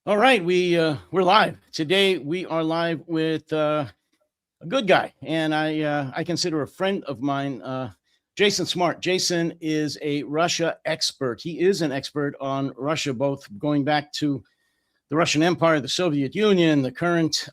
All right, we're live today. We are live with a good guy, and I consider a friend of mine, Jason Smart. Jason is a Russia expert. He is an expert on Russia, both going back to the Russian Empire, the Soviet Union, the current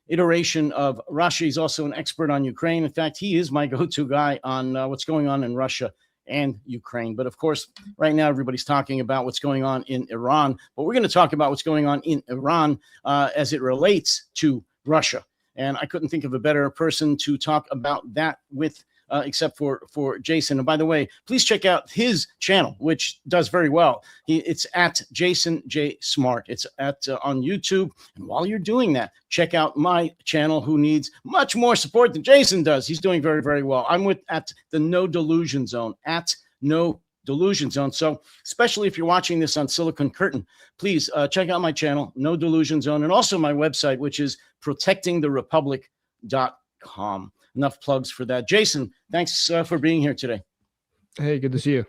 iteration of Russia. He's also an expert on Ukraine. In fact, he is my go-to guy on what's going on in Russia and Ukraine. But of course, right now, everybody's talking about what's going on in Iran. But we're going to talk about what's going on in Iran as it relates to Russia. And I couldn't think of a better person to talk about that with, except for Jason. And by the way, please check out his channel, which does very well. It's at Jason J Smart. It's at on YouTube. And while you're doing that, check out my channel, who needs much more support than Jason does. He's doing very, very well. I'm at the No Delusion Zone, at No Delusion Zone. So especially if you're watching this on Silicon Curtain, please check out my channel, No Delusion Zone, and also my website, which is protectingtherepublic.com. Enough plugs for that. Jason, thanks for being here today. Hey, good to see you.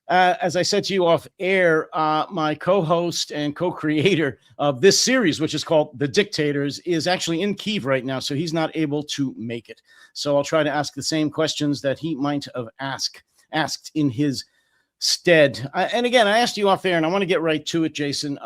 As I said to you off air, my co-host and co-creator of this series, which is called The Dictators, is actually in Kyiv right now, so he's not able to make it. So I'll try to ask the same questions that he might have asked in his stead. And again, I asked you off air, and I want to get right to it, Jason.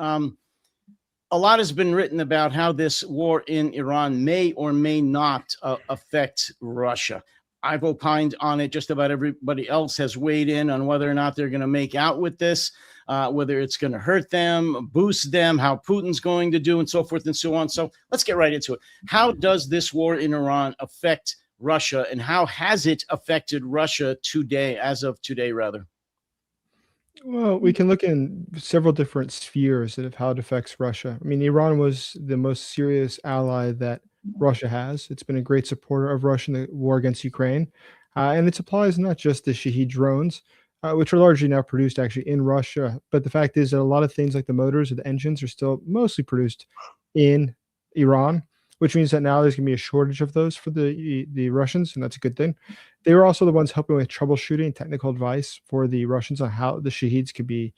A lot has been written about how this war in Iran may or may not affect Russia. I've opined on it. Just about everybody else has weighed in on whether or not they're going to make out with this, whether it's going to hurt them, boost them, how Putin's going to do, and so forth and so on. So let's get right into it. How does this war in Iran affect Russia, and how has it affected Russia today, as of today, rather? Well, we can look in several different spheres of how it affects Russia. I mean, Iran was the most serious ally that Russia has. It's been a great supporter of Russia in the war against Ukraine. And it supplies not just the Shahed drones, which are largely now produced actually in Russia, but the fact is that a lot of things like the motors or the engines are still mostly produced in Iran, which means that now there's going to be a shortage of those for the Russians, and that's a good thing. They were also the ones helping with troubleshooting, technical advice for the Russians on how the Shaheds could be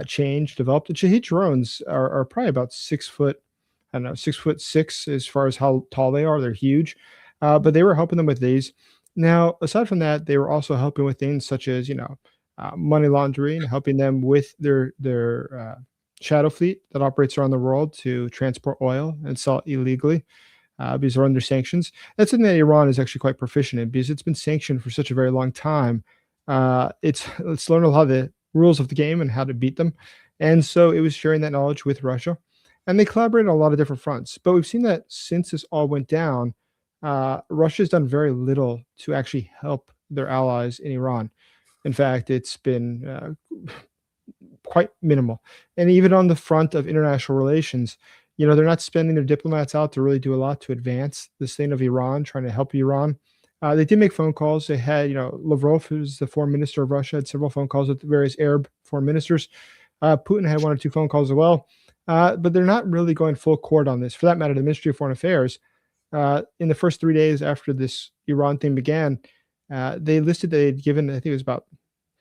changed, developed. The Shahed drones are probably about 6 foot, I don't know, 6'6" as far as how tall they are. They're huge, but they were helping them with these. Now, aside from that, they were also helping with things such as, money laundering, helping them with their shadow fleet that operates around the world to transport oil and sell it illegally because they're under sanctions. That's something that Iran is actually quite proficient in because it's been sanctioned for such a very long time. It's learned a lot of the rules of the game and how to beat them. And so it was sharing that knowledge with Russia. And they collaborate on a lot of different fronts. But we've seen that since this all went down, Russia's done very little to actually help their allies in Iran. In fact, it's been quite minimal. And even on the front of international relations, they're not spending their diplomats out to really do a lot to advance the state of Iran, trying to help Iran. They did make phone calls. They had, Lavrov, who's the foreign minister of Russia, had several phone calls with various Arab foreign ministers. Putin had 1 or 2 phone calls as well. But they're not really going full court on this. For that matter, the Ministry of Foreign Affairs, in the first 3 days after this Iran thing began, they listed that they'd given, I think it was about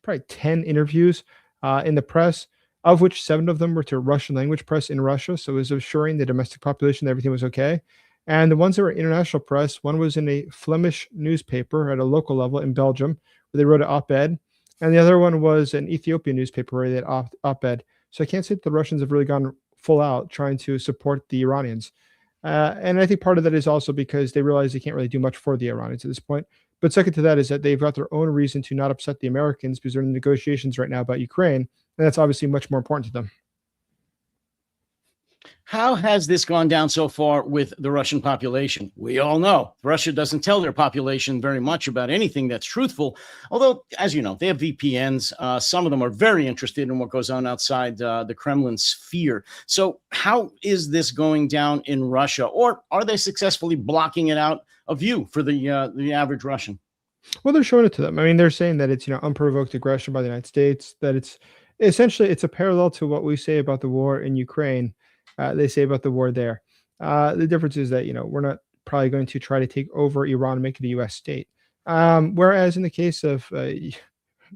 probably 10 interviews in the press, of which 7 of them were to Russian language press in Russia. So it was assuring the domestic population that everything was okay. And the ones that were international press, one was in a Flemish newspaper at a local level in Belgium, where they wrote an op-ed. And the other one was an Ethiopian newspaper where they had op-ed. So I can't say that the Russians have really gone full out trying to support the Iranians. And I think part of that is also because they realize they can't really do much for the Iranians at this point. But second to that is that they've got their own reason to not upset the Americans because they're in negotiations right now about Ukraine. And that's obviously much more important to them. How has this gone down so far with the Russian population? We all know Russia doesn't tell their population very much about anything that's truthful. Although, as you know, they have VPNs. Some of them are very interested in what goes on outside the Kremlin sphere. So how is this going down in Russia? Or are they successfully blocking it out of view for the average Russian? Well, they're showing it to them. I mean, they're saying that it's, unprovoked aggression by the United States, that it's essentially it's a parallel to what we say about the war in Ukraine. They say about the war there. The difference is that, we're not probably going to try to take over Iran and make it a U.S. state. Whereas in the case of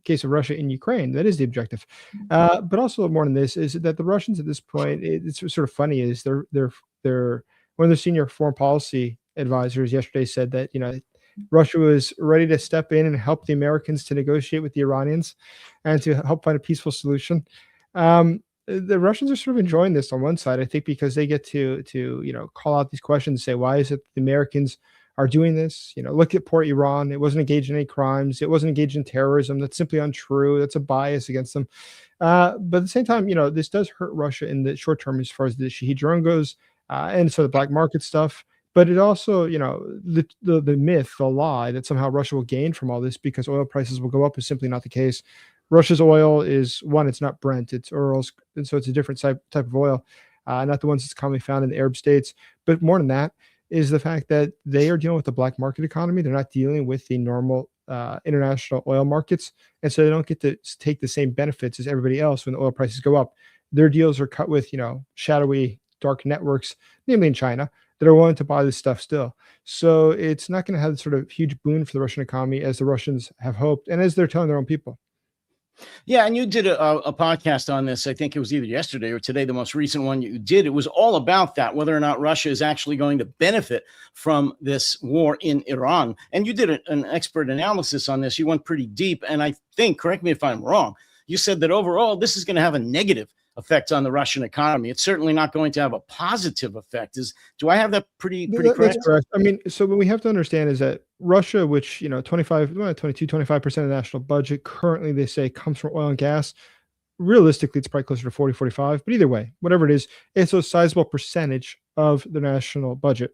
case of Russia in Ukraine, that is the objective. But also more than this is that the Russians at this point, it's sort of funny is they're one of their senior foreign policy advisors yesterday said that Russia was ready to step in and help the Americans to negotiate with the Iranians and to help find a peaceful solution. The Russians are sort of enjoying this on one side, I think, because they get to call out these questions and say, why is it the Americans are doing this? Look at poor Iran. It wasn't engaged in any crimes. It wasn't engaged in terrorism. That's simply untrue. That's a bias against them. But at the same time, this does hurt Russia in the short term as far as the Shahid drone goes, and so the black market stuff. But it also, the myth, the lie that somehow Russia will gain from all this because oil prices will go up is simply not the case. Russia's oil is one, it's not Brent, it's Urals, and so it's a different type of oil, not the ones that's commonly found in the Arab states. But more than that is the fact that they are dealing with the black market economy. They're not dealing with the normal international oil markets, and so they don't get to take the same benefits as everybody else when the oil prices go up. Their deals are cut with shadowy, dark networks, namely in China, that are willing to buy this stuff still. So it's not going to have the sort of huge boon for the Russian economy as the Russians have hoped, and as they're telling their own people. Yeah, and you did a podcast on this. I think it was either yesterday or today, the most recent one you did. It was all about that, whether or not Russia is actually going to benefit from this war in Iran. And you did an expert analysis on this. You went pretty deep. And I think, correct me if I'm wrong, you said that overall, this is going to have a negative effect on the Russian economy. It's certainly not going to have a positive effect. Do I have that pretty correct? That's correct. I mean, so what we have to understand is that Russia, which 25% of the national budget currently they say comes from oil and gas. Realistically, it's probably closer to 40, 45. But either way, whatever it is, it's a sizable percentage of the national budget.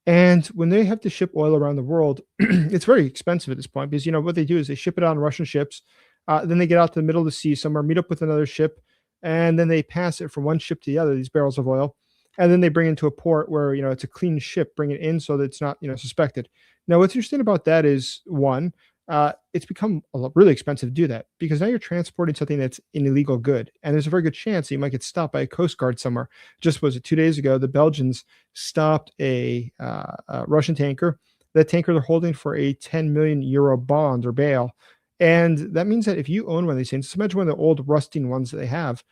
And when they have to ship oil around the world, it's very expensive at this point because what they do is they ship it on Russian ships, then they get out to the middle of the sea somewhere, meet up with another ship, and then they pass it from one ship to the other, these barrels of oil, and then they bring it into a port where it's a clean ship, bring it in so that it's not suspected. Now, what's interesting about that is one, it's become really expensive to do that because now you're transporting something that's an illegal good, and there's a very good chance that you might get stopped by a coast guard somewhere. Just was it 2 days ago? The Belgians stopped a Russian tanker. That tanker they're holding for a 10 million euro bond or bail. And that means that if you own one of these things, just imagine one of the old rusting ones that they have,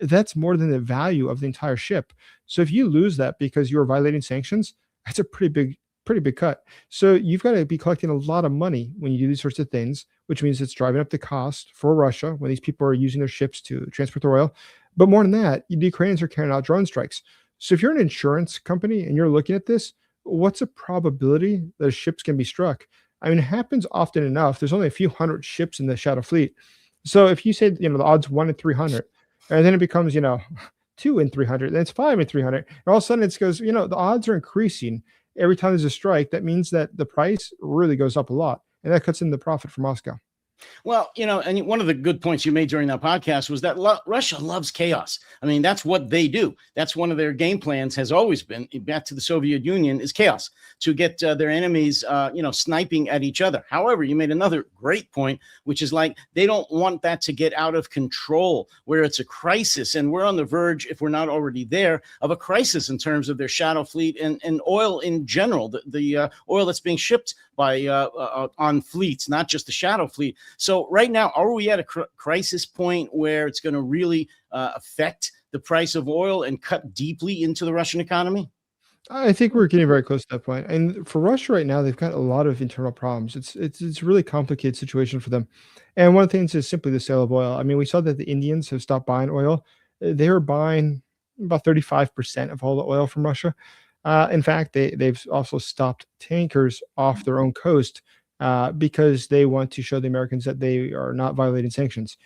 that's more than the value of the entire ship. So if you lose that because you are violating sanctions, that's a pretty big cut. So you've got to be collecting a lot of money when you do these sorts of things, which means it's driving up the cost for Russia when these people are using their ships to transport their oil. But more than that, the Ukrainians are carrying out drone strikes. So if you're an insurance company and you're looking at this, what's the probability that ships can be struck? I mean, it happens often enough. There's only a few hundred ships in the Shadow Fleet. So if you say, the odds 1 in 300, and then it becomes, 2 in 300, then it's 5 in 300. And all of a sudden it goes, the odds are increasing every time there's a strike. That means that the price really goes up a lot. And that cuts in the profit for Moscow. Well, and one of the good points you made during that podcast was that Russia loves chaos. I mean, that's what they do. That's one of their game plans has always been, back to the Soviet Union, is chaos, to get their enemies, sniping at each other. However, you made another great point, which is like they don't want that to get out of control where it's a crisis. And we're on the verge, if we're not already there, of a crisis in terms of their shadow fleet and oil in general, the oil that's being shipped by on fleets, not just the shadow fleet. So right now, are we at a crisis point where it's going to really affect the price of oil and cut deeply into the Russian economy? I think we're getting very close to that point. And for Russia right now, they've got a lot of internal problems. It's a really complicated situation for them. And one of the things is simply the sale of oil. I mean, we saw that the Indians have stopped buying oil. They were buying about 35% of all the oil from Russia. In fact, they've also stopped tankers off their own coast because they want to show the Americans that they are not violating sanctions.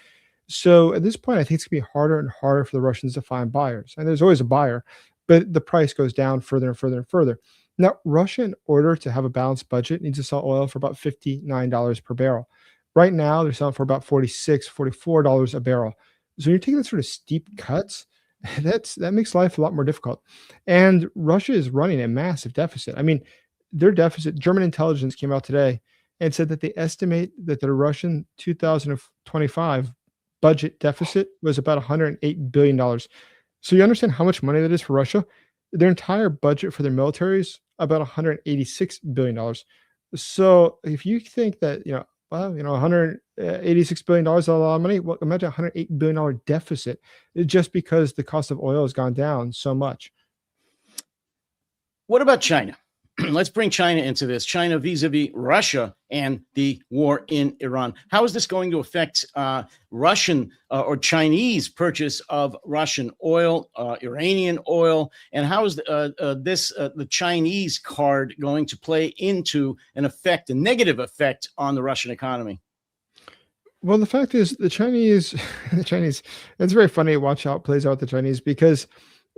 So at this point, I think it's going to be harder and harder for the Russians to find buyers. And there's always a buyer, but the price goes down further and further and further. Now, Russia, in order to have a balanced budget, needs to sell oil for about $59 per barrel. Right now, they're selling for about $46, $44 a barrel. So when you're taking the sort of steep cuts, that makes life a lot more difficult. And Russia is running a massive deficit. I mean, their deficit, German intelligence came out today and said that they estimate that the Russian 2025 budget deficit was about $108 billion. So you understand how much money that is for Russia? Their entire budget for their military is about $186 billion. So if you think that, well, $186 billion is a lot of money. Well, imagine $108 billion deficit just because the cost of oil has gone down so much. What about China? Let's bring China into this. China vis-a-vis Russia and the war in Iran. How is this going to affect Russian or Chinese purchase of Russian oil, Iranian oil, and how is the Chinese card going to play into a negative effect on the Russian economy? Well, the fact is, the Chinese, the Chinese. It's very funny to watch how it plays out with the Chinese because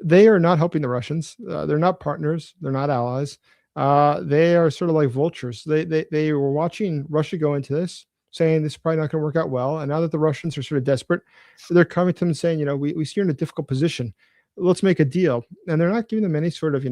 they are not helping the Russians. They're not partners. They're not allies. They are sort of like vultures. They were watching Russia go into this, saying this is probably not going to work out well. And now that the Russians are sort of desperate, they're coming to them saying, we see you're in a difficult position. Let's make a deal. And they're not giving them any sort of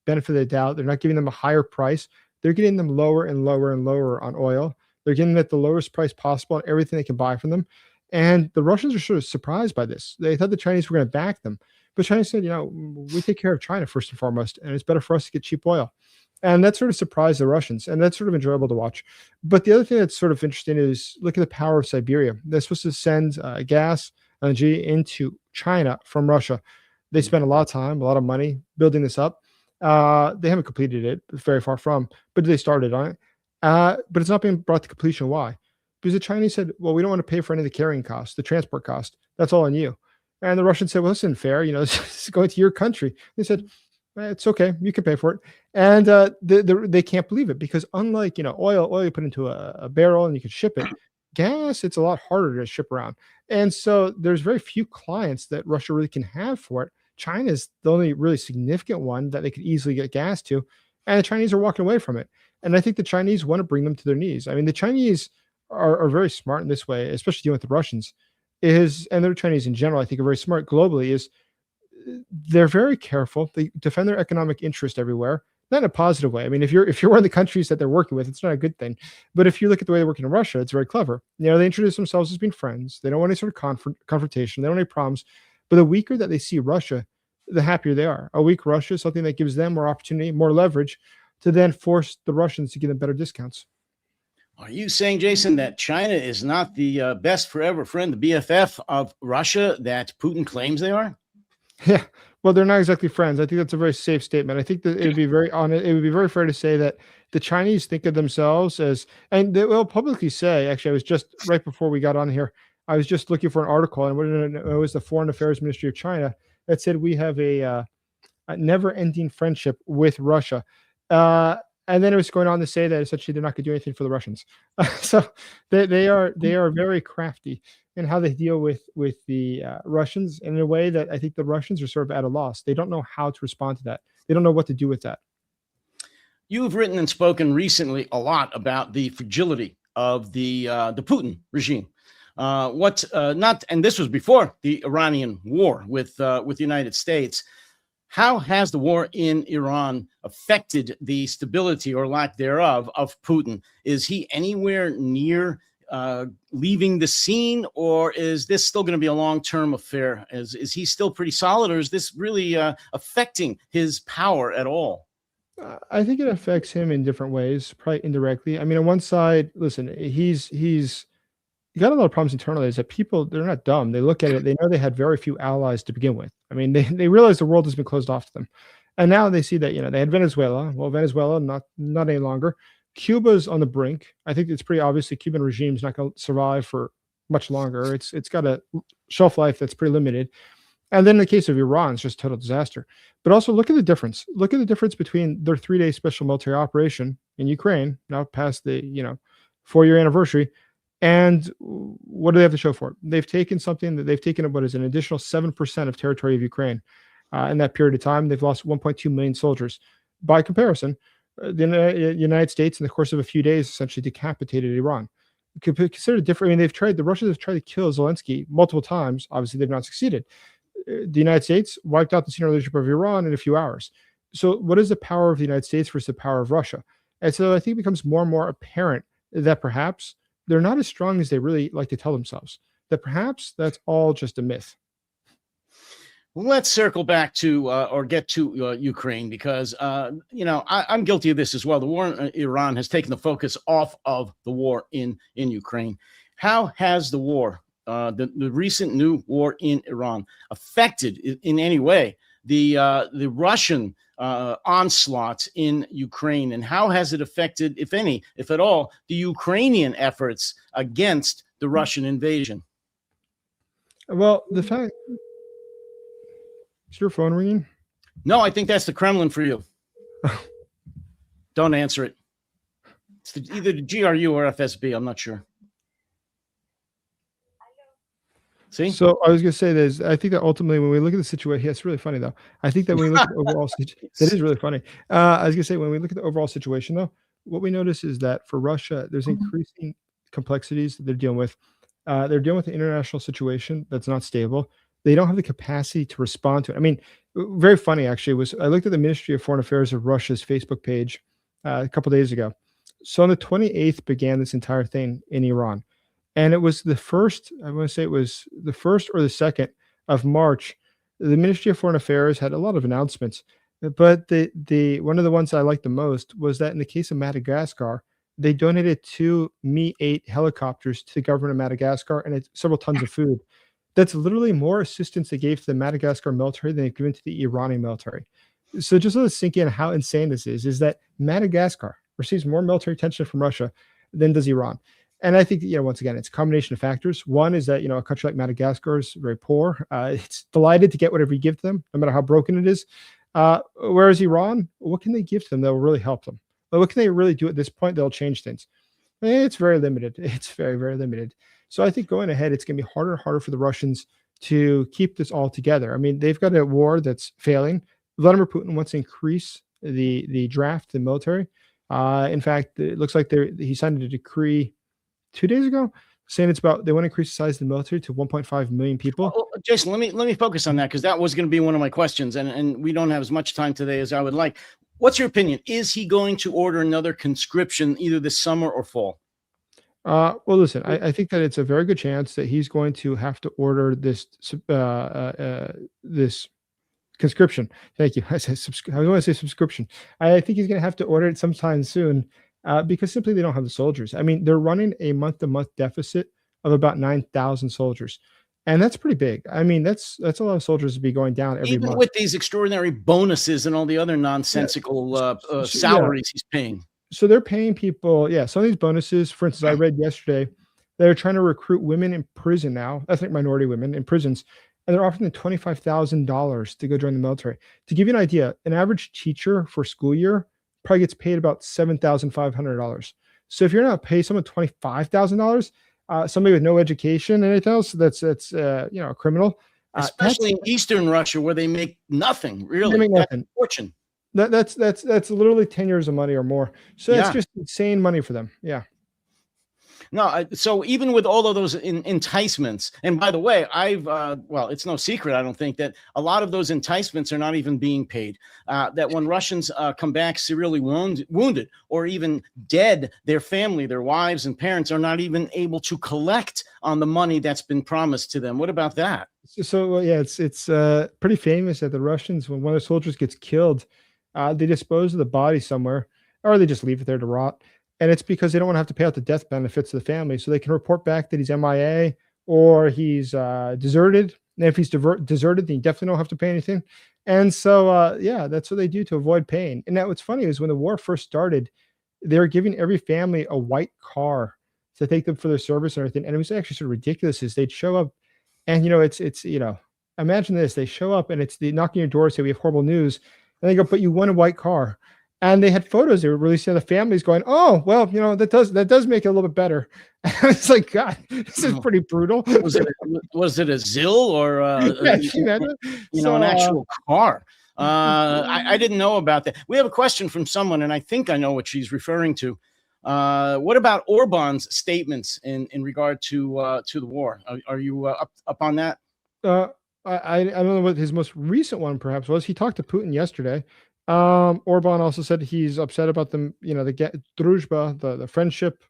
benefit of the doubt. They're not giving them a higher price. They're getting them lower and lower and lower on oil. They're getting them at the lowest price possible on everything they can buy from them. And the Russians are sort of surprised by this. They thought the Chinese were going to back them. But China said, we take care of China first and foremost, and it's better for us to get cheap oil. And that sort of surprised the Russians, and that's sort of enjoyable to watch. But the other thing that's sort of interesting is look at the power of Siberia. They're supposed to send gas, LNG into China from Russia. They spent a lot of time, a lot of money building this up. They haven't completed it, very far from, but they started on it. But it's not being brought to completion. Why? Because the Chinese said, well, we don't want to pay for any of the carrying costs, the transport cost. That's all on you. And the Russians said, well, this isn't fair. This is going to your country. They said, it's okay. You can pay for it. And they can't believe it because unlike, oil you put into a barrel and you can ship it. Gas, it's a lot harder to ship around. And so there's very few clients that Russia really can have for it. China is the only really significant one that they could easily get gas to. And the Chinese are walking away from it. And I think the Chinese want to bring them to their knees. I mean, the Chinese are very smart in this way, especially dealing with the Russians, and the Chinese in general, I think are very smart globally, is they're very careful. They defend their economic interest everywhere, not in a positive way. I mean, if you're one of the countries that they're working with, it's not a good thing. But if you look at the way they're working in Russia, it's very clever. They introduce themselves as being friends. They don't want any sort of confrontation. They don't want any problems. But the weaker that they see Russia, the happier they are. A weak Russia is something that gives them more opportunity, more leverage to then force the Russians to give them better discounts. Are you saying, Jason, that China is not the best forever friend, the BFF of Russia that Putin claims they are? Yeah, well, they're not exactly friends. I think that's a very safe statement. I think that it would be very honest. It would be very fair to say that the Chinese think of themselves as, and they will publicly say. Actually, I was just right before we got on here. I was just looking for an article, and it was the Foreign Affairs Ministry of China that said we have a never-ending friendship with Russia. And then it was going on to say that essentially they're not going to do anything for the Russians. So they are very crafty in how they deal with the Russians in a way that I think the Russians are sort of at a loss. They don't know how to respond to that. They don't know what to do with that. You have written and spoken recently a lot about the fragility of the Putin regime. And this was before the Iranian war with the United States. How has the war in Iran affected the stability or lack thereof of Putin? Is he anywhere near leaving the scene, or is this still going to be a long-term affair? Is he still pretty solid, or is this really affecting his power at all? I think it affects him in different ways, probably indirectly. I mean, on one side, listen, he's got a lot of problems internally. Is that people, they're not dumb. They look at it. They know they had very few allies to begin with. I mean, they realize the world has been closed off to them, and now they see that they had Venezuela. Well, Venezuela not any longer. Cuba's on the brink. I think it's pretty obvious the Cuban regime is not going to survive for much longer. It's got a shelf life that's pretty limited. And then in the case of Iran, it's just a total disaster. But also look at the difference. Look at the difference between their 3-day special military operation in Ukraine, now past the 4-year anniversary, and what do they have to show for it? They've taken what is an additional 7% of territory of Ukraine. In that period of time, they've lost 1.2 million soldiers. By comparison, the United States, in the course of a few days, essentially decapitated Iran. Consider different. I mean, the Russians have tried to kill Zelensky multiple times. Obviously, they've not succeeded. The United States wiped out the senior leadership of Iran in a few hours. So what is the power of the United States versus the power of Russia? And so I think it becomes more and more apparent that perhaps they're not as strong as they really like to tell themselves, that perhaps that's all just a myth. Let's circle back to or get to Ukraine because I'm guilty of this as well. The war in Iran has taken the focus off of the war in Ukraine. How has the war, the recent new war in Iran, affected in any way the Russian onslaughts in Ukraine, and how has it affected, if any, if at all, the Ukrainian efforts against the Russian invasion? Well, the fact is your phone ringing? No, I think that's the Kremlin for you. Don't answer it. It's either the GRU or FSB. I'm not sure. See? So I was going to say this. I think that ultimately, when we look at the situation, it's really funny though. I think that when we look at the overall situation, that is really funny. I was going to say, when we look at the overall situation though, what we notice is that for Russia, there's increasing complexities that they're dealing with. They're dealing with an international situation that's not stable. They don't have the capacity to respond to it. I mean, very funny actually was I looked at the Ministry of Foreign Affairs of Russia's Facebook page a couple days ago. So on the 28th began this entire thing in Iran. And it was the first, I want to say it was the 1st or the 2nd of March. The Ministry of Foreign Affairs had a lot of announcements, but the one of the ones I liked the most was that in the case of Madagascar, they donated 2 Mi-8 helicopters to the government of Madagascar and it's several tons of food. That's literally more assistance they gave to the Madagascar military than they've given to the Iranian military. So just let us sink in how insane this is that Madagascar receives more military attention from Russia than does Iran. And I think, once again, it's a combination of factors. One is that, a country like Madagascar is very poor. It's delighted to get whatever you give to them, no matter how broken it is. Whereas Iran, what can they give to them that will really help them? But what can they really do at this point that'll change things? It's very limited. It's very, very limited. So I think going ahead, it's going to be harder and harder for the Russians to keep this all together. I mean, they've got a war that's failing. Vladimir Putin wants to increase the draft, the military. In fact, it looks like he signed a decree 2 days ago saying they want to increase the size of the military to 1.5 million people. Well, Jason, let me focus on that because that was going to be one of my questions, and we don't have as much time today as I would like. What's your opinion? Is he going to order another conscription either this summer or fall? Well, listen, I think that it's a very good chance that he's going to have to order this this conscription. Thank you. I want to say subscription. I think he's going to have to order it sometime soon because simply they don't have the soldiers. I mean, they're running a month-to-month deficit of about 9,000 soldiers. And that's pretty big. I mean, that's a lot of soldiers to be going down every month. Even with these extraordinary bonuses and all the other nonsensical salaries he's paying. So they're paying people, some of these bonuses. For instance, I read yesterday they're trying to recruit women in prison now, ethnic minority women in prisons, and they're offering them $25,000 to go join the military. To give you an idea, an average teacher for school year probably gets paid about $7,500. So if you're not paying someone $25,000, somebody with no education and anything else, that's a criminal. Especially in Eastern Russia, where they make nothing, really. They make nothing. Fortune. That's literally 10 years of money or more. So it's just insane money for them. Yeah. No, so even with all of those enticements, and by the way, it's no secret, I don't think, that a lot of those enticements are not even being paid. That when Russians come back severely wounded or even dead, their family, their wives and parents are not even able to collect on the money that's been promised to them. What about that? So it's pretty famous that the Russians, when one of the soldiers gets killed, they dispose of the body somewhere, or they just leave it there to rot. And it's because they don't want to have to pay out the death benefits to the family. So they can report back that he's MIA or he's deserted. And if he's deserted, then you definitely don't have to pay anything. And so, that's what they do to avoid paying. And now what's funny is when the war first started, they were giving every family a white car to take them for their service and everything. And it was actually sort of ridiculous is they'd show up and, imagine this. They show up and it's the knocking your door, say we have horrible news. And they go, but you won a white car. And they had photos they were releasing of the families going, oh, well, that does make it a little bit better. It's like, God, this is pretty brutal. Was it a Zill or an actual car? I didn't know about that. We have a question from someone, and I think I know what she's referring to. What about Orban's statements in regard to the war? Are you up on that? I don't know what his most recent one perhaps was. He talked to Putin yesterday. Orban also said he's upset about the druzhba, the friendship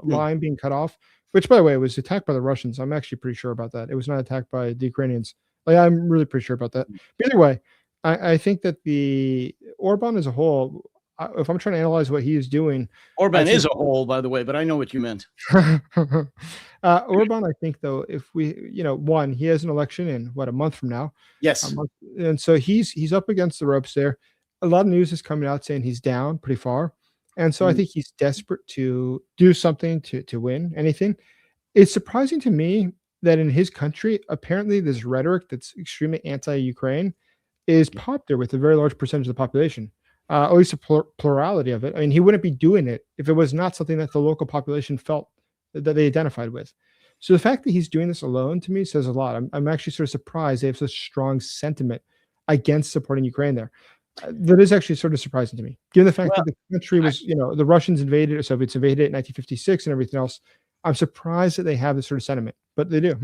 line being cut off, which by the way was attacked by the Russians. I'm actually pretty sure about that. It was not attacked by the Ukrainians. Like, I'm really pretty sure about that. But either way, I think that the Orban as a whole, if I'm trying to analyze what he is doing, I Orban think is a hole, by the way, but I know what you meant. Orban, I think though, if we, one, he has an election in what, a month from now, a Yes. month, and so he's up against the ropes there. A lot of news is coming out saying he's down pretty far, and so I Mhm. think he's desperate to do something to win anything. It's surprising to me that in his country, apparently this rhetoric that's extremely anti-Ukraine is Yeah. popular with a very large percentage of the population, at least a plurality of it. I mean, he wouldn't be doing it if it was not something that the local population felt that they identified with. So the fact that he's doing this alone to me says a lot. I'm actually sort of surprised they have such strong sentiment against supporting Ukraine there. That is actually sort of surprising to me, given the fact Well, that the country I, was, the Russians invaded, or Soviets invaded it in 1956 and everything else. I'm surprised that they have this sort of sentiment, but they do.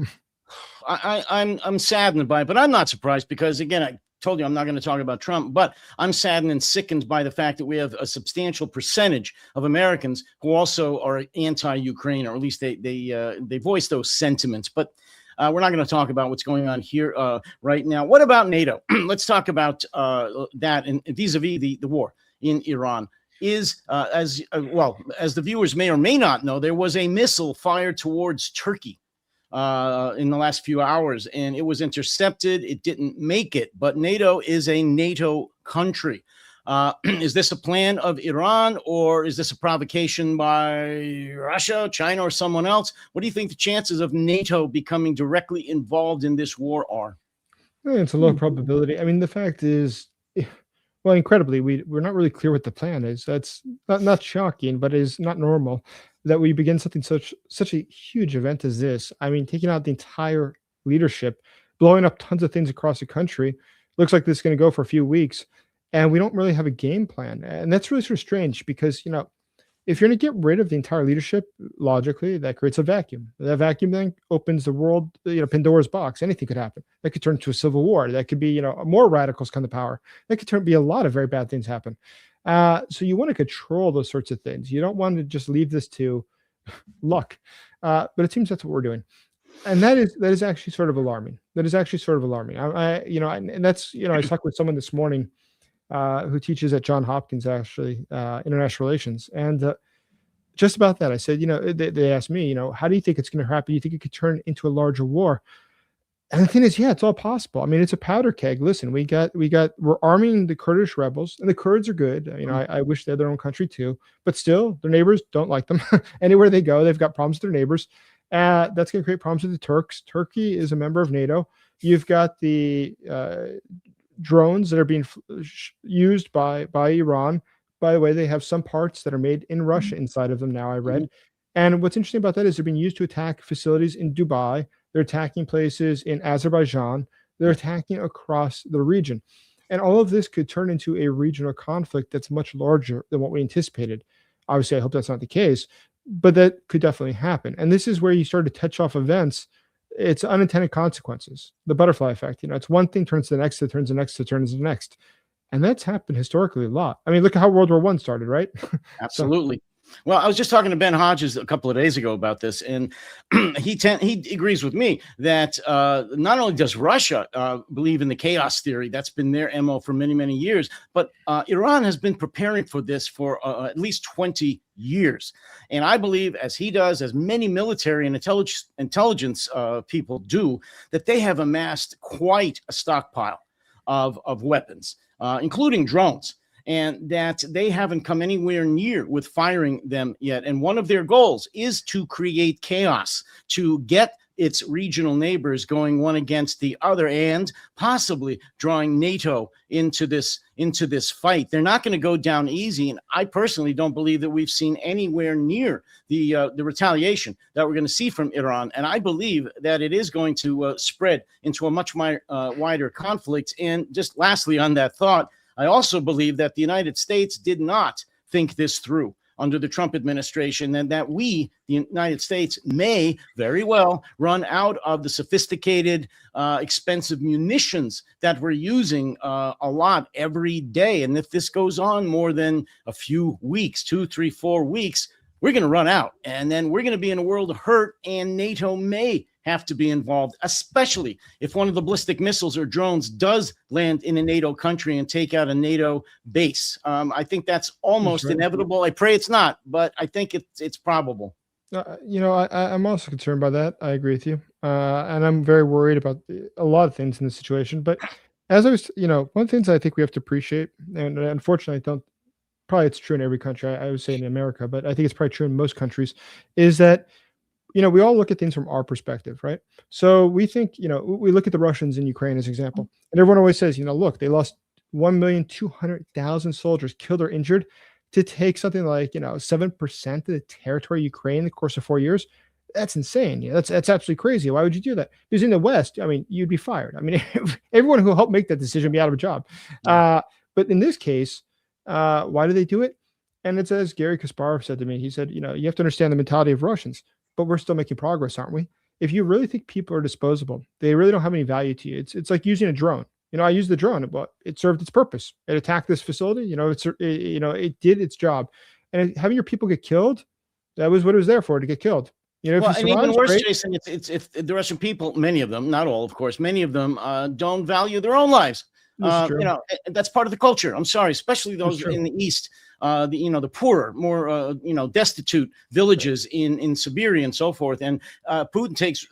I'm saddened by it, but I'm not surprised because again, I told you I'm not going to talk about Trump, but I'm saddened and sickened by the fact that we have a substantial percentage of Americans who also are anti-Ukraine, or at least they voice those sentiments. But we're not going to talk about what's going on here right now. What about NATO? Let's talk about that and vis-a-vis the war in Iran. Is as well as the viewers may or may not know, there was a missile fired towards Turkey in the last few hours, and it was intercepted. It didn't make it, but NATO is a NATO country. Is this a plan of Iran, or is this a provocation by Russia, China, or someone else? What do you think the chances of NATO becoming directly involved in this war are? It's a low probability. I mean, the fact is, well, incredibly, we're not really clear what the plan is. That's not shocking, but it is not normal that we begin something such a huge event as this. I mean, taking out the entire leadership, blowing up tons of things across the country. Looks like this is going to go for a few weeks, and we don't really have a game plan. And that's really sort of strange because if you're going to get rid of the entire leadership, logically, that creates a vacuum. That vacuum then opens the world, Pandora's box. Anything could happen. That could turn into a civil war. That could be, more radicals come to power. That could be a lot of very bad things happen. So you want to control those sorts of things. You don't want to just leave this to luck. But it seems that's what we're doing. And that is actually sort of alarming. That is actually sort of alarming. And that's, I talked with someone this morning who teaches at John Hopkins, actually, international relations. And just about that, I said, they asked me, how do you think it's going to happen? Do you think it could turn into a larger war? And the thing is, yeah, it's all possible. I mean, it's a powder keg. Listen, we're arming the Kurdish rebels, and the Kurds are good. I wish they had their own country too, but still, their neighbors don't like them. Anywhere they go, they've got problems with their neighbors. That's going to create problems with the Turks. Turkey is a member of NATO. You've got the drones that are being used by Iran. By the way, they have some parts that are made in Russia inside of them now, I read. Mhm. And what's interesting about that is they're being used to attack facilities in Dubai. They're attacking places in Azerbaijan. They're attacking across the region. And all of this could turn into a regional conflict that's much larger than what we anticipated. Obviously, I hope that's not the case, but that could definitely happen. And this is where you start to touch off events. It's unintended consequences, the butterfly effect. It's one thing turns to the next, that turns to the next, that turns to the next. And that's happened historically a lot. I mean, look at how World War One started, right? So Absolutely. Well, I was just talking to Ben Hodges a couple of days ago about this, and he agrees with me that not only does Russia believe in the chaos theory, that's been their MO for many, many years, but Iran has been preparing for this for at least 20 years. And I believe, as he does, as many military and intelligence people do, that they have amassed quite a stockpile of weapons, including drones, and that they haven't come anywhere near with firing them yet. And one of their goals is to create chaos, to get its regional neighbors going one against the other, and possibly drawing NATO into this fight. They're not going to go down easy, and I personally don't believe that we've seen anywhere near the retaliation that we're going to see from Iran. And I believe that it is going to spread into a much wider conflict. And just lastly on that thought, I also believe that the United States did not think this through under the Trump administration, and that we, the United States, may very well run out of the sophisticated, expensive munitions that we're using a lot every day. And if this goes on more than a few weeks, 2, 3, 4 weeks, we're going to run out. And then we're going to be in a world of hurt, and NATO may have to be involved, especially if one of the ballistic missiles or drones does land in a NATO country and take out a NATO base. I think that's almost inevitable. I pray it's not, but I think it's probable. I'm also concerned by that. I agree with you. And I'm very worried about a lot of things in this situation. But as I was, one of the things I think we have to appreciate, and unfortunately, I don't, probably it's true in every country. I would say in America, but I think it's probably true in most countries, is that, we all look at things from our perspective, right? So we think, we look at the Russians in Ukraine as an example, and everyone always says, look, they lost 1,200,000 soldiers killed or injured to take something like, 7% of the territory of Ukraine in the course of 4 years. That's insane. That's absolutely crazy. Why would you do that? Because in the West, I mean, you'd be fired. I mean, everyone who helped make that decision would be out of a job. But in this case, why do they do it? And it's as Gary Kasparov said to me. He said, you have to understand the mentality of Russians, but we're still making progress, aren't we? If you really think people are disposable, they really don't have any value to you. It's like using a drone. I used the drone, but it served its purpose. It attacked this facility. It did its job. And having your people get killed, that was what it was there for, to get killed. Well, and even worse, Jason, it's if the Russian people, many of them, not all, of course, many of them don't value their own lives. That's part of the culture. I'm sorry, especially those in the East, the poorer, more destitute villages in Siberia and so forth. And Putin takes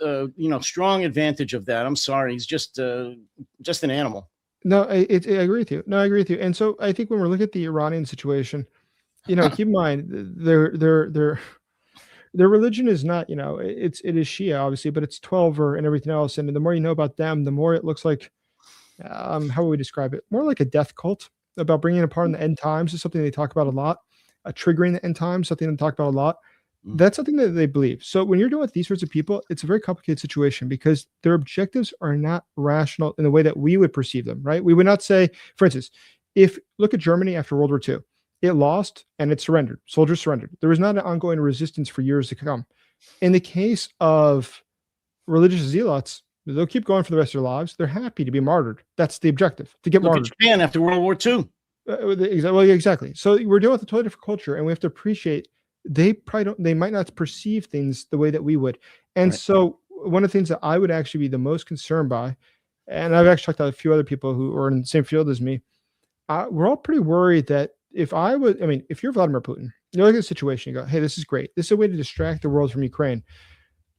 strong advantage of that. I'm sorry, he's just an animal. No, I agree with you. No, I agree with you. And so I think when we're looking at the Iranian situation, keep in mind their religion is not, it is Shia obviously, but it's 12 and everything else. And the more you know about them, the more it looks like, how would we describe it? More like a death cult about bringing apart in the end times is something they talk about a lot. Triggering the end times, something they talk about a lot. That's something that they believe. So when you're dealing with these sorts of people, it's a very complicated situation because their objectives are not rational in the way that we would perceive them, right? We would not say, for instance, look at Germany after World War II, it lost and it surrendered. Soldiers surrendered. There was not an ongoing resistance for years to come. In the case of religious zealots, they'll keep going for the rest of their lives. They're happy to be martyred. That's the objective, to get martyred. Look at Japan after World War II. Exactly. So we're dealing with a totally different culture, and we have to appreciate they might not perceive things the way that we would. And so one of the things that I would actually be the most concerned by, and I've actually talked to a few other people who are in the same field as me, we're all pretty worried that if you're Vladimir Putin, you look at the situation, you go, hey, this is great. This is a way to distract the world from Ukraine.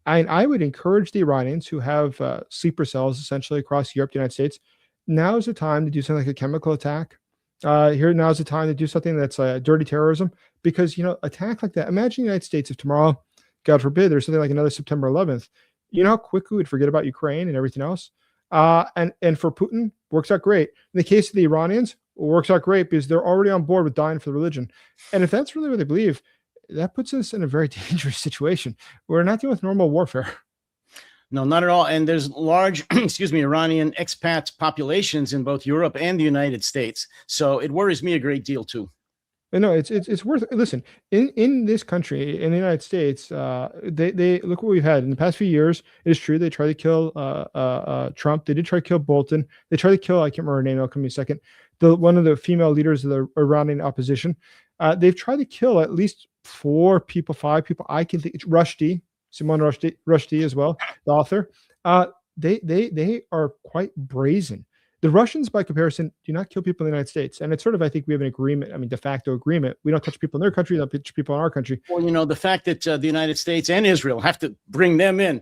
I would encourage the Iranians who have sleeper cells essentially across Europe, the United States. Now is the time to do something like a chemical attack. Now is the time to do something that's dirty terrorism, because attack like that. Imagine the United States if tomorrow, God forbid, there's something like another September 11th. You know how quickly we'd forget about Ukraine and everything else. And for Putin, works out great. In the case of the Iranians, it works out great because they're already on board with dying for the religion. And if that's really what they believe, that puts us in a very dangerous situation. We're not dealing with normal warfare. No, not at all. And there's large, Iranian expat populations in both Europe and the United States. So it worries me a great deal too. No, it's worth. Listen, in this country, in the United States, they look what we've had in the past few years. It is true they tried to kill Trump. They did try to kill Bolton. They tried to kill, I can't remember her name. It'll come in a second. One of the female leaders of the Iranian opposition. They've tried to kill at least 5 people. I can think. Simone Rushdie as well, the author. They are quite brazen. The Russians, by comparison, do not kill people in the United States. And it's sort of, I think we have an agreement, de facto agreement. We don't touch people in their country, don't touch people in our country. Well, the fact that the United States and Israel have to bring them in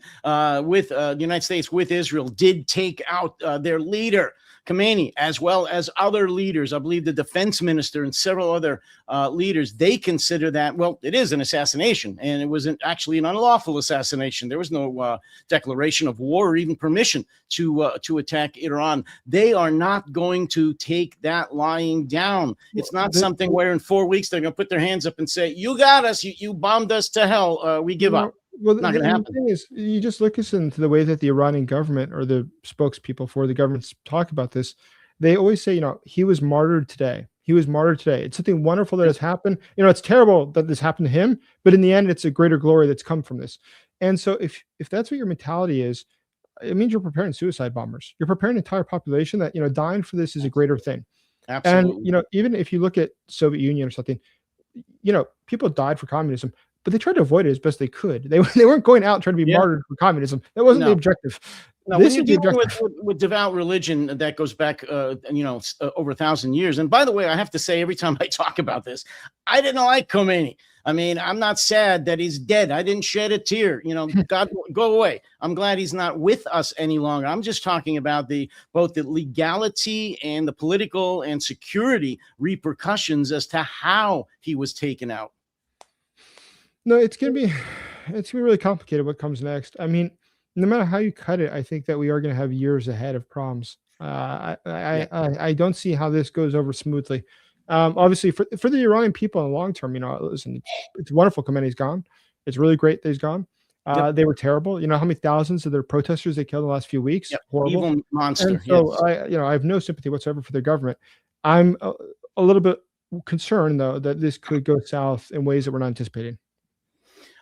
with the United States with Israel did take out their leader, Khamenei, as well as other leaders. I believe the defense minister and several other leaders, they consider that, well, it is an assassination, and it was actually an unlawful assassination. There was no declaration of war or even permission to attack Iran. They are not going to take that lying down. It's not something where in 4 weeks they're going to put their hands up and say, you got us, you bombed us to hell, we give up. Well, not going to happen. The thing is, you just listen to the way that the Iranian government or the spokespeople for the governments talk about this. They always say, he was martyred today. He was martyred today. It's something wonderful that has happened. It's terrible that this happened to him, but in the end, it's a greater glory that's come from this. And so if that's what your mentality is, it means you're preparing suicide bombers. You're preparing an entire population that, dying for this is a greater thing. Absolutely. And, even if you look at Soviet Union or something, people died for communism. but they tried to avoid it as best they could. They weren't going out trying to be Yeah. martyred for communism. That wasn't the No. objective. Now, when This you're is the dealing objective. with devout religion that goes back, over 1,000 years, and by the way, I have to say, every time I talk about this, I didn't like Khomeini. I mean, I'm not sad that he's dead. I didn't shed a tear. God, go away. I'm glad he's not with us any longer. I'm just talking about both the legality and the political and security repercussions as to how he was taken out. No, it's gonna be really complicated what comes next. I mean, no matter how you cut it, I think that we are gonna have years ahead of problems. Yeah. I don't see how this goes over smoothly. Obviously, for the Iranian people in the long term, listen, it's wonderful Khomeini's gone. It's really great that he's gone. Yep. They were terrible. You know how many thousands of their protesters they killed in the last few weeks? Yep. Horrible. Evil monster. And so Yes. I have no sympathy whatsoever for their government. I'm a little bit concerned though that this could go south in ways that we're not anticipating.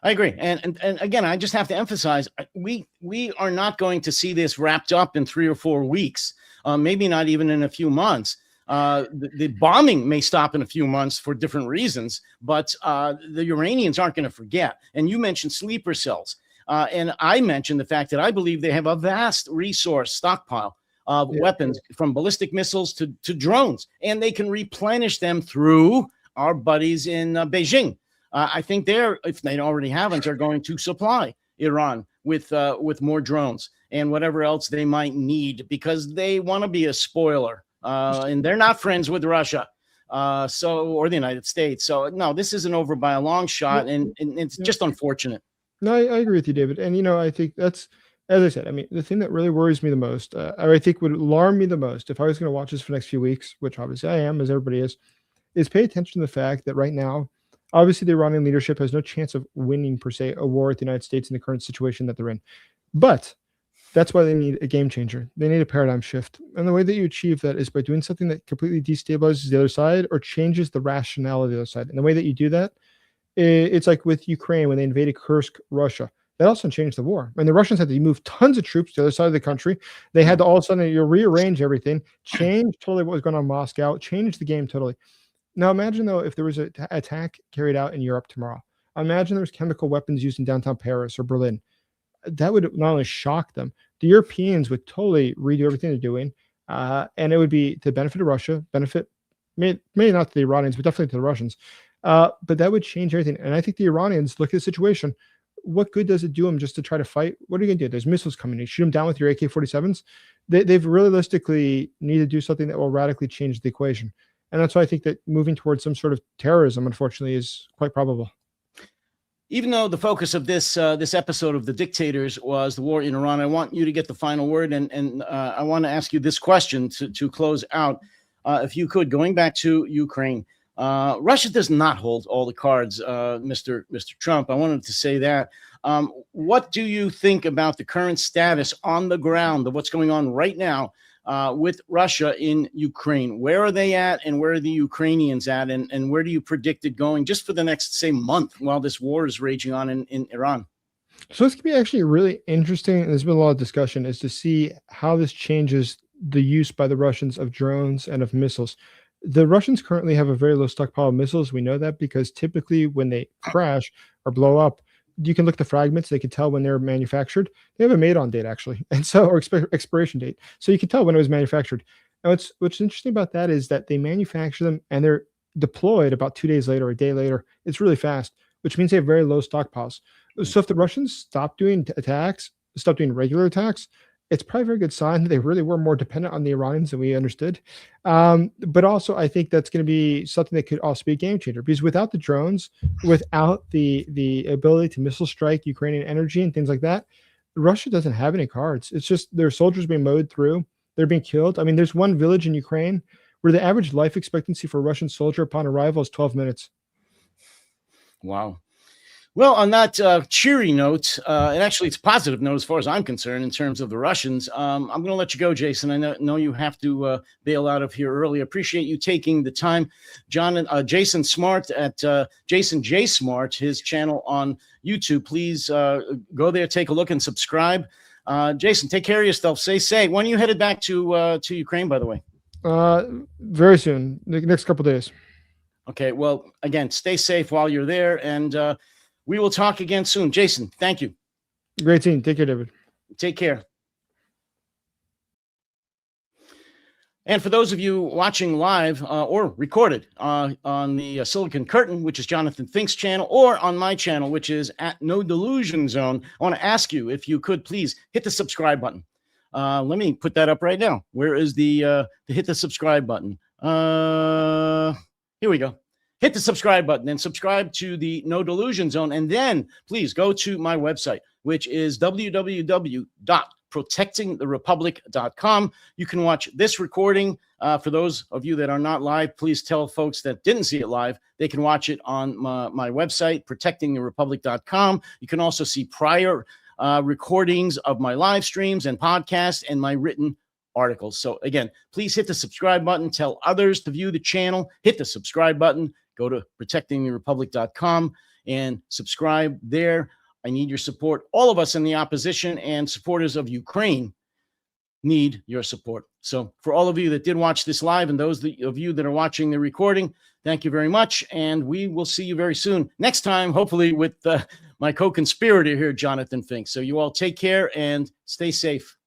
I agree, and again, I just have to emphasize, we are not going to see this wrapped up in 3 or 4 weeks, maybe not even in a few months. The bombing may stop in a few months for different reasons, but the Iranians aren't going to forget. And you mentioned sleeper cells, and I mentioned the fact that I believe they have a vast resource stockpile of weapons, from ballistic missiles to drones, and they can replenish them through our buddies in Beijing. I think if they already haven't, are going to supply Iran with more drones and whatever else they might need, because they want to be a spoiler, and they're not friends with Russia, or the United States. So no, this isn't over by a long shot, and it's just unfortunate. No, I agree with you, David. And I think that's, as I said, I mean, the thing that really worries me the most, or I think would alarm me the most if I was going to watch this for the next few weeks, which obviously I am, as everybody is pay attention to the fact that right now, obviously, the Iranian leadership has no chance of winning, per se, a war with the United States in the current situation that they're in. But that's why they need a game changer. They need a paradigm shift. And the way that you achieve that is by doing something that completely destabilizes the other side or changes the rationale of the other side. And the way that you do that, it's like with Ukraine when they invaded Kursk, Russia. That also changed the war. And the Russians had to move tons of troops to the other side of the country. They had to all of a sudden rearrange everything, change totally what was going on in Moscow, change the game totally. Now imagine though if there was an attack carried out in Europe tomorrow. Imagine there was chemical weapons used in downtown Paris or Berlin. That would not only shock them, the Europeans would totally redo everything they're doing, and it would be to the benefit of Russia, maybe not to the Iranians, but definitely to the Russians. But that would change everything. And I think the Iranians look at the situation. What good does it do them just to try to fight? What are you going to do? There's missiles coming. You shoot them down with your AK-47s. They've realistically need to do something that will radically change the equation. And that's why I think that moving towards some sort of terrorism, unfortunately, is quite probable. Even though the focus of this episode of The Dictators was the war in Iran, I want you to get the final word, and I want to ask you this question to close out. If you could, going back to Ukraine, Russia does not hold all the cards, Mr. Trump. I wanted to say that. What do you think about the current status on the ground of what's going on right now with Russia in Ukraine? Where are they at, and where are the Ukrainians at, and where do you predict it going just for the next, say, month while this war is raging on in Iran? So it's going to be actually really interesting. There's been a lot of discussion is to see how this changes the use by the Russians of drones and of missiles. The Russians currently have a very low stockpile of missiles. We know that because typically when they crash or blow up, you can look at the fragments. They can tell when they're manufactured. They have a made-on date actually, and so or expiration date, so you can tell when it was manufactured. And what's interesting about that is that they manufacture them and they're deployed about 2 days later, or a day later. It's really fast, which means they have very low stockpiles. So if the Russians stop doing attacks, stop doing regular attacks, it's probably a very good sign that they really were more dependent on the Iranians than we understood. But also, I think that's going to be something that could also be a game changer, because without the drones, without the ability to missile strike Ukrainian energy and things like that, Russia doesn't have any cards. It's just their soldiers being mowed through. They're being killed. I mean, there's one village in Ukraine where the average life expectancy for a Russian soldier upon arrival is 12 minutes. Wow. Well, on that cheery note, and actually it's a positive note as far as I'm concerned in terms of the Russians, I'm going to let you go, Jason. I know you have to bail out of here early. I appreciate you taking the time. Jason Smart at Jason J. Smart, his channel on YouTube. Please go there, take a look, and subscribe. Jason, take care of yourself. Stay safe. When are you headed back to Ukraine, by the way? Very soon, the next couple of days. Okay. Well, again, stay safe while you're there, and We will talk again soon. Jason, thank you. Great team. Take care, David. Take care. And for those of you watching live or recorded on the Silicon Curtain, which is Jonathan Fink's channel, or on my channel, which is at No Delusion Zone, I want to ask you if you could please hit the subscribe button. Let me put that up right now. Where is the hit the subscribe button? Here we go. Hit the subscribe button and subscribe to the No Delusion Zone. And then please go to my website, which is www.protectingtherepublic.com. You can watch this recording. For those of you that are not live, please tell folks that didn't see it live. They can watch it on my website, protectingtherepublic.com. You can also see prior recordings of my live streams and podcasts and my written articles. So again, please hit the subscribe button. Tell others to view the channel. Hit the subscribe button. Go to protectingtherepublic.com and subscribe there. I need your support. All of us in the opposition and supporters of Ukraine need your support. So for all of you that did watch this live and those of you that are watching the recording, thank you very much. And we will see you very soon. Next time, hopefully with my co-conspirator here, Jonathan Fink. So you all take care and stay safe.